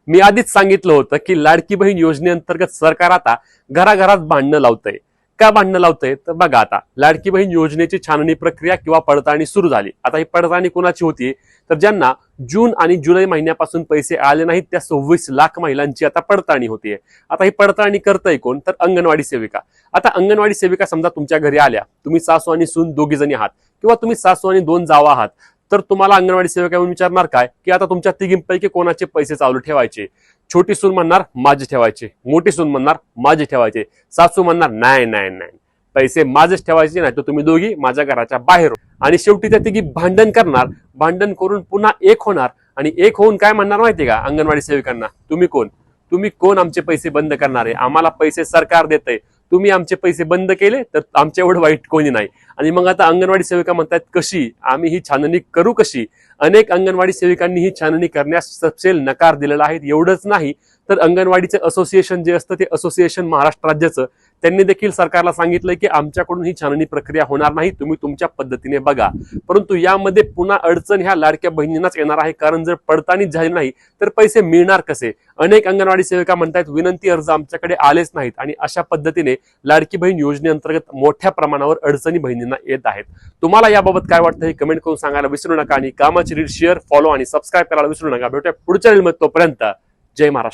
मी आधीच सांगितलं होतं की लाडकी बहीण योजनेअंतर्गत सरकार आता घराघरात भांडणं लावतंय. का भांडणं लावतंय तर बघा, आता लाडकी बहीण योजनेची छाननी प्रक्रिया किंवा पडताळणी सुरू झाली. आता ही पडताळणी कोणाची होती तर ज्यांना जून आणि जुलै महिन्यापासून पैसे आले नाहीत त्या 26 लाख महिलांची आता पडताळणी होतीये. आता ही पडताळणी करतंय कोण तर अंगणवाडी सेविका. आता अंगणवाडी सेविका समजा तुमच्या घरी आल्या, तुम्ही सासू आणि सून दोघी जणी आहात किंवा तुम्ही सासू आणि 2 जावा आहात, तर तुम्हाला अंगणवाडी सेविका येऊन विचारणार काय की आता तुमच्या तिघींपैकी कोणाचे पैसे चालू ठेवायचे. छोटी सून म्हणणार माझे ठेवायचे, मोठी सून म्हणणार माझे ठेवायचे, सासू म्हणणार नाही नाही नाही पैसे माझेच ठेवायचे, नाही तर तुम्ही दोघी माझ्या घराच्या बाहेर. आणि शेवटी त्या तिघी भांडण करणार, भांडण करून पुन्हा एक होणार आणि एक होऊन काय म्हणणार माहितीये का अंगणवाडी सेविकांना, तुम्ही कोण आमचे पैसे बंद करणारे, आम्हाला पैसे सरकार देतंय, तुम्ही आमचे पैसे बंद केले तर आमच्या एवढं वाईट कोणी नाही. आणि मग आता अंगणवाडी सेविका म्हणतात कशी आम्ही ही छाननी करू कशी. अनेक अंगणवाडी सेविकांनी ही छाननी करण्यास सपशेल नकार दिलेला आहे. एवढंच नाही तर अंगणवाडीचं असोसिएशन जे असतं ते असोसिएशन महाराष्ट्र राज्याचं, त्यांनी देखील सरकारला सांगितलंय की आमच्याकडून ही छाननी प्रक्रिया होणार नाही, तुम्ही तुमच्या पद्धतीने बघा. परंतु यामध्ये पुन्हा अडचण ह्या लाडक्या बहिणींनाच येणार आहे, कारण जर पडताळणी झाली नाही तर पैसे मिळणार कसे. अनेक अंगणवाडी सेविका म्हणतात विनंती अर्ज आमच्याकडे आलेच नाहीत आणि अशा पद्धतीने लाडकी बहीण योजनेअंतर्गत मोठ्या प्रमाणावर अडचणी बहिणींना येत आहेत. तुम्हाला याबाबत काय वाटतं हे कमेंट करून सांगायला विसरू नका आणि कामाची रीड शेअर फॉलो आणि सबस्क्राईब करायला विसरू नका. भेटूया पुढच्या रीलमध्ये, तोपर्यंत जय महाराष्ट्र.